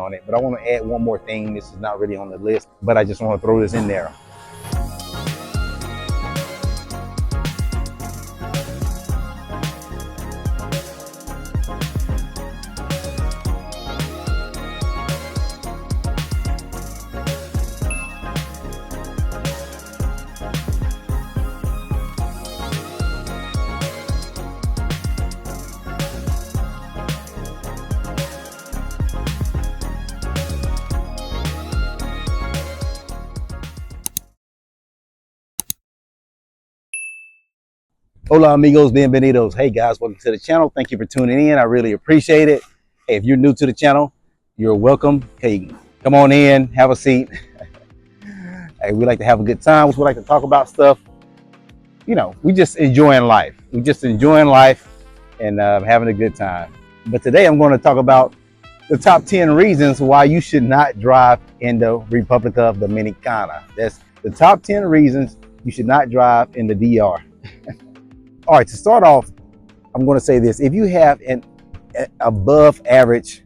on it. But I want to add one more thing. This is not really on the list, but I just want to throw this in there. Hola amigos, bienvenidos. Hey guys, welcome to the channel. Thank you for tuning in. I really appreciate it. Hey, if you're new to the channel, you're welcome. Hey, come on in, have a seat. Hey, we like to have a good time. We like to talk about stuff. You know, we just enjoying life. We just enjoying life and having a good time. But today I'm going to talk about the top 10 reasons why you should not drive in the Republic of Dominicana. That's the top 10 reasons you should not drive in the DR. All right, to start off, I'm going to say this. If you have an above average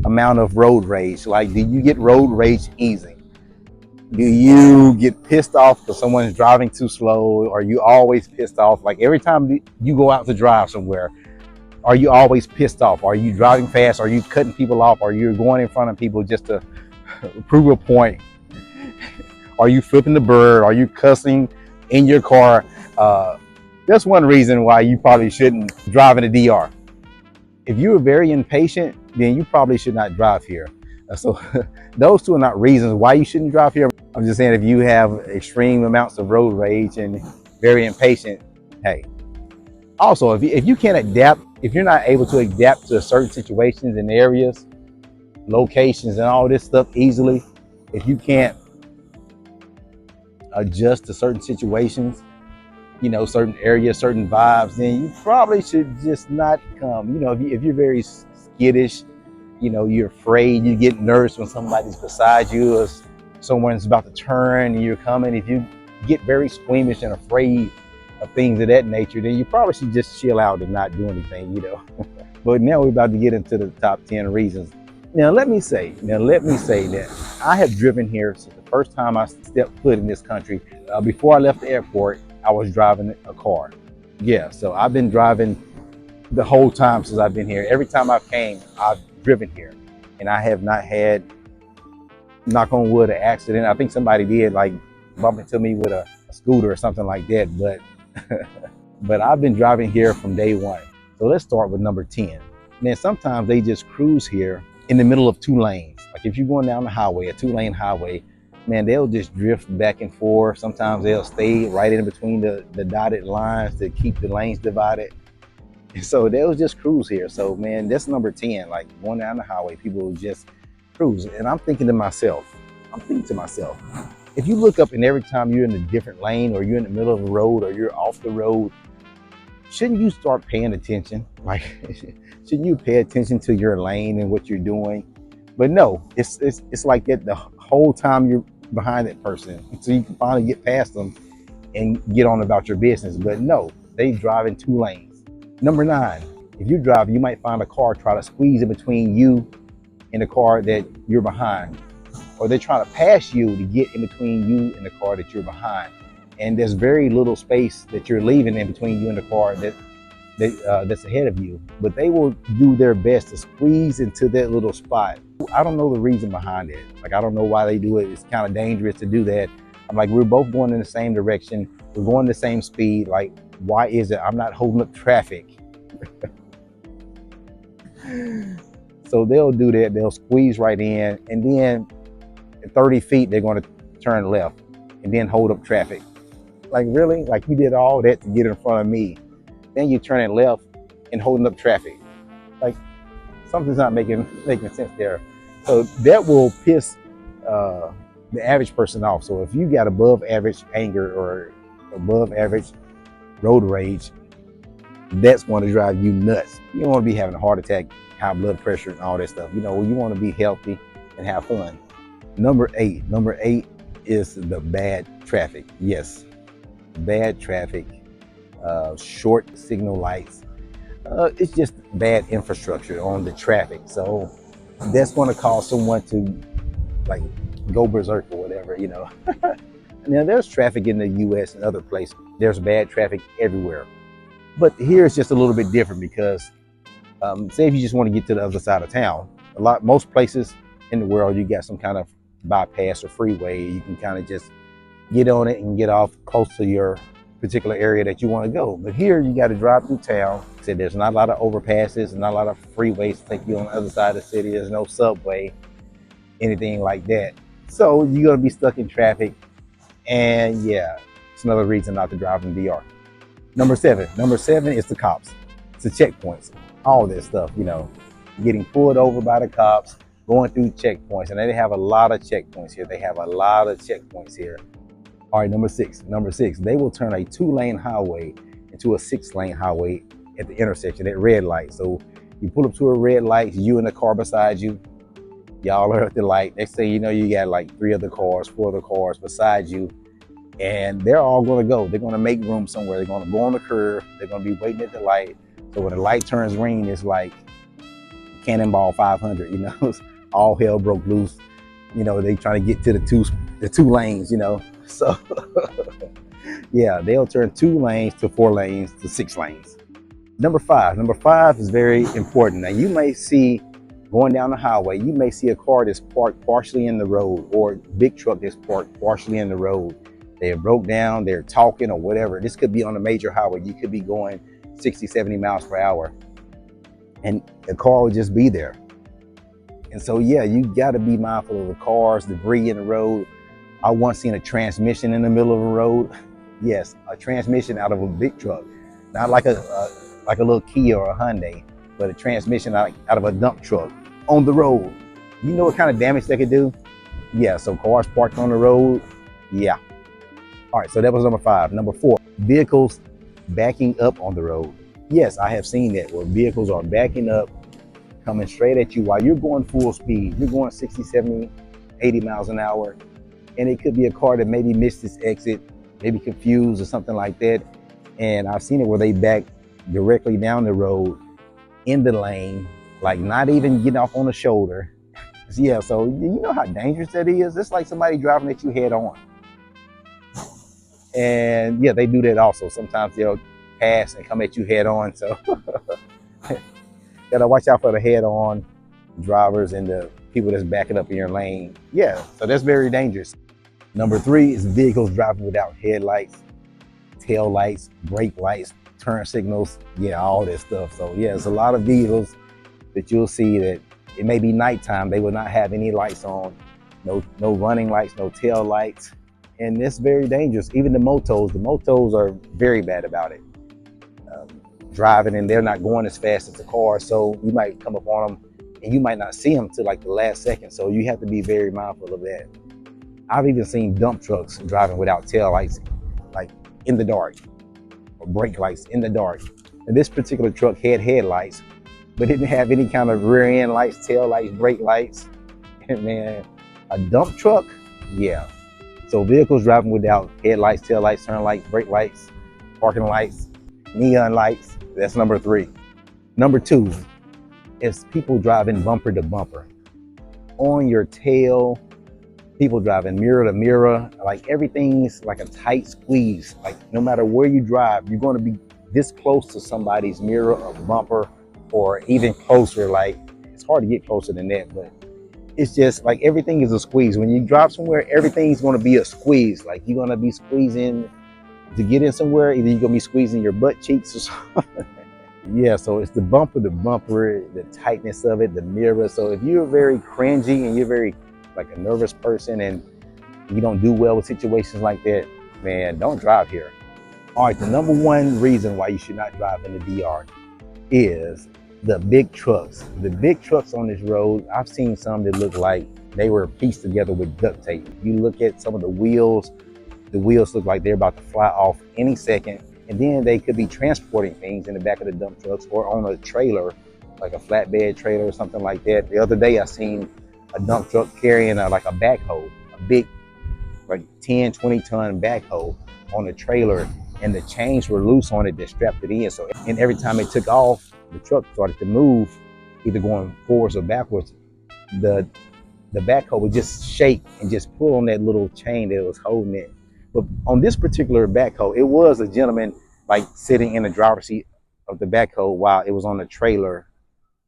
amount of road rage, like do you get road rage easy? Do you get pissed off because someone's driving too slow? Are you always pissed off? Like every time you go out to drive somewhere, are you always pissed off? Are you driving fast? Are you cutting people off? Are you going in front of people just to prove a point? Are you flipping the bird? Are you cussing in your car? That's one reason why you probably shouldn't drive in the DR. If you are very impatient, then you probably should not drive here. So those two are not reasons why you shouldn't drive here. I'm just saying if you have extreme amounts of road rage and very impatient, hey. Also, if you can't adapt, if you're not able to adapt to certain situations and areas, locations and all this stuff easily, if you can't adjust to certain situations, you know, certain areas, certain vibes, then you probably should just not come. You know, if you're very skittish, you know, you're afraid, you get nervous when somebody's beside you or someone's about to turn and you're coming. If you get very squeamish and afraid of things of that nature, then you probably should just chill out and not do anything, you know. But now we're about to get into the top 10 reasons. Now let me say that I have driven here since the first time I stepped foot in this country. Before I left the airport, I was driving a car. Yeah, so I've been driving the whole time since I've been here. Every time I've came, I've driven here. And I have not had, knock on wood, an accident. I think somebody did like bump into me with a scooter or something like that. But but I've been driving here from day one. So let's start with number 10. Man, sometimes they just cruise here in the middle of two lanes. Like if you're going down the highway, a 2-lane highway, man, they'll just drift back and forth. Sometimes they'll stay right in between the dotted lines to keep the lanes divided. And so they'll just cruise here. So man, that's number 10. Like going down the highway, people will just cruise. And I'm thinking to myself, if you look up and every time you're in a different lane or you're in the middle of the road or you're off the road, shouldn't you start paying attention? Like, shouldn't you pay attention to your lane and what you're doing? But no, it's like that the whole time you're behind that person so you can finally get past them and get on about your business. But no, they drive in 2 lanes. Number 9, if you drive, you might find a car try to squeeze in between you and the car that you're behind, or they're trying to pass you to get in between you and the car that you're behind. And there's very little space that you're leaving in between you and the car that's ahead of you. But they will do their best to squeeze into that little spot. I don't know the reason behind it. Like, I don't know why they do it. It's kind of dangerous to do that. I'm like, we're both going in the same direction. We're going the same speed. Like, why is it I'm not holding up traffic? So they'll do that. They'll squeeze right in. And then at 30 feet, they're going to turn left and then hold up traffic. Like, really? Like, you did all that to get in front of me. Then you're turning left and holding up traffic. Like, something's not making sense there. So that will piss the average person off. So if you got above average anger or above average road rage, that's going to drive you nuts. You don't want to be having a heart attack, high blood pressure, and all that stuff. You know, you want to be healthy and have fun. Number 8 is the bad traffic. Yes, bad traffic, short signal lights. It's just bad infrastructure on the traffic. So that's going to cause someone to like go berserk or whatever, you know. Now there's traffic in the U.S. and other places. There's bad traffic everywhere, but here it's just a little bit different because, say if you just want to get to the other side of town, most places in the world you got some kind of bypass or freeway. You can kind of just get on it and get off close to your particular area that you want to go. But here you got to drive through town. So there's not a lot of overpasses, not a lot of freeways to take you on the other side of the city. There's no subway, anything like that. So you're gonna be stuck in traffic, and yeah, it's another reason not to drive in DR. Number seven. Number seven is the cops. It's the checkpoints. All this stuff, you know, getting pulled over by the cops, going through checkpoints, and they have a lot of checkpoints here. They have a lot of checkpoints here. All right, number six. Number six, they will turn a 2-lane highway into a 6-lane highway at the intersection at red light. So you pull up to a red light, you and the car beside you, y'all are at the light. Next thing you know, you got like 3 other cars, 4 other cars beside you, and they're all going to go. They're going to make room somewhere. They're going to go on the curb. They're going to be waiting at the light. So when the light turns green, it's like Cannonball 500. You know, all hell broke loose. You know, they trying to get to the two lanes. You know, so yeah, they'll turn 2 lanes to 4 lanes to 6 lanes. Number five. Number five is very important. Now you may see, going down the highway, you may see a car that's parked partially in the road, or a big truck that's parked partially in the road. They broke down, they're talking or whatever. This could be on a major highway. You could be going 60, 70 miles per hour, and the car will just be there. And so, yeah, you got to be mindful of the cars, debris in the road. I once seen a transmission in the middle of a road. Yes, a transmission out of a big truck, not like a little Kia or a Hyundai, but a transmission out of a dump truck on the road. You know what kind of damage they could do? Yeah, so cars parked on the road, yeah. All right, so that was number five. Number four, vehicles backing up on the road. Yes, I have seen that, where vehicles are backing up, coming straight at you while you're going full speed. You're going 60, 70, 80 miles an hour, and it could be a car that maybe missed its exit, maybe confused or something like that. And I've seen it where they back directly down the road in the lane, like not even getting off on the shoulder. Yeah, so you know how dangerous that is? It's like somebody driving at you head on. And yeah, they do that also. Sometimes they'll pass and come at you head on. So gotta watch out for the head on drivers and the people that's backing up in your lane. Yeah, so that's very dangerous. Number three is vehicles driving without headlights, tail lights, brake lights, turn signals, yeah, all this stuff. So yeah, there's a lot of vehicles that you'll see that it may be nighttime, they will not have any lights on, no running lights, no tail lights, and it's very dangerous. Even the motos are very bad about it. Driving, and they're not going as fast as the car, so you might come up on them and you might not see them till like the last second. So you have to be very mindful of that. I've even seen dump trucks driving without tail lights, like in the dark, or brake lights in the dark. And this particular truck had headlights, but didn't have any kind of rear end lights, tail lights, brake lights. And man, a dump truck, yeah. So vehicles driving without headlights, tail lights, turn lights, brake lights, parking lights, neon lights, that's number three. Number two is people driving bumper to bumper, on your tail, people driving mirror to mirror, like everything's like a tight squeeze. Like no matter where you drive, you're going to be this close to somebody's mirror or bumper, or even closer. Like it's hard to get closer than that, but it's just like everything is a squeeze. When you drive somewhere, everything's going to be a squeeze. Like you're going to be squeezing to get in somewhere. Either you're going to be squeezing your butt cheeks or something. Yeah, so it's the bumper to bumper, the tightness of it, the mirror. So if you're very cringy and you're very like a nervous person and you don't do well with situations like that, man, don't drive here. All right, the number one reason why you should not drive in the DR is the big trucks. The big trucks on this road, I've seen some that look like they were pieced together with duct tape. You look at some of the wheels look like they're about to fly off any second. And then they could be transporting things in the back of the dump trucks or on a trailer, like a flatbed trailer or something like that. The other day I seen a dump truck carrying like a backhoe, a big like 10, 20 ton backhoe on a trailer, and the chains were loose on it that strapped it in. So, and every time it took off, the truck started to move, either going forwards or backwards. the backhoe would just shake and just pull on that little chain that was holding it. But on this particular backhoe, it was a gentleman like sitting in the driver's seat of the backhoe while it was on the trailer.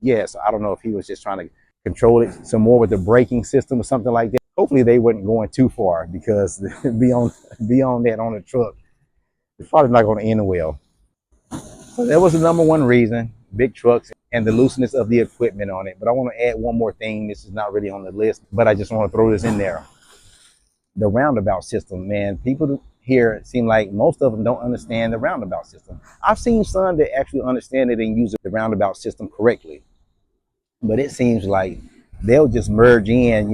Yes, I don't know if he was just trying to control it some more with the braking system or something like that. Hopefully they weren't going too far, because beyond that on the truck, it's probably not going to end well. So that was the number one reason: big trucks and the looseness of the equipment on it. But I want to add one more thing. This is not really on the list, but I just want to throw this in there. The roundabout system, man. People here seem like most of them don't understand the roundabout system. I've seen some that actually understand it and use the roundabout system correctly, but it seems like they'll just merge in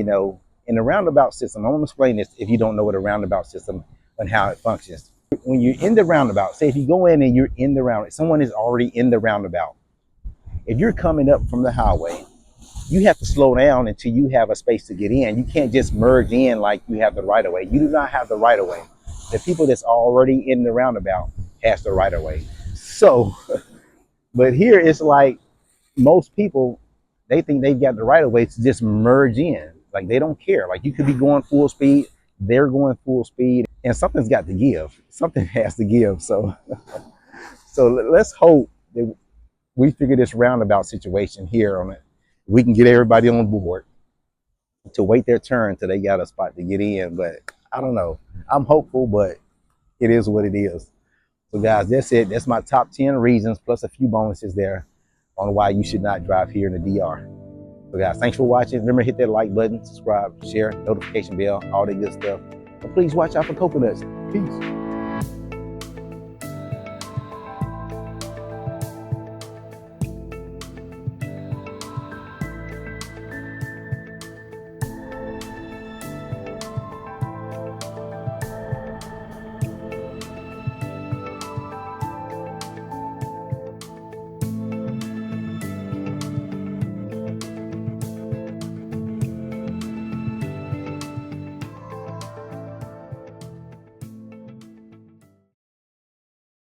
the roundabout system. I'm going to explain this if you don't know what a roundabout system and how it functions. When you're in the roundabout, say if you go in and you're in the roundabout, someone is already in the roundabout. If you're coming up from the highway, you have to slow down until you have a space to get in. You can't just merge in like you have the right of way. You do not have the right of way. The people that's already in the roundabout has the right of way. So, but here it's like most people, they think they've got the right of way to just merge in. Like they don't care. Like you could be going full speed, they're going full speed, and something's got to give. Something has to give. So, so let's hope that we figure this roundabout situation here on it. We can get everybody on board to wait their turn till they got a spot to get in. But I don't know. I'm hopeful, but it is what it is. So guys, that's it. That's my top 10 reasons plus a few bonuses there on why you should not drive here in the DR. So guys, thanks for watching. Remember, hit that like button, subscribe, share, notification bell, all that good stuff. And please watch out for coconuts. Peace.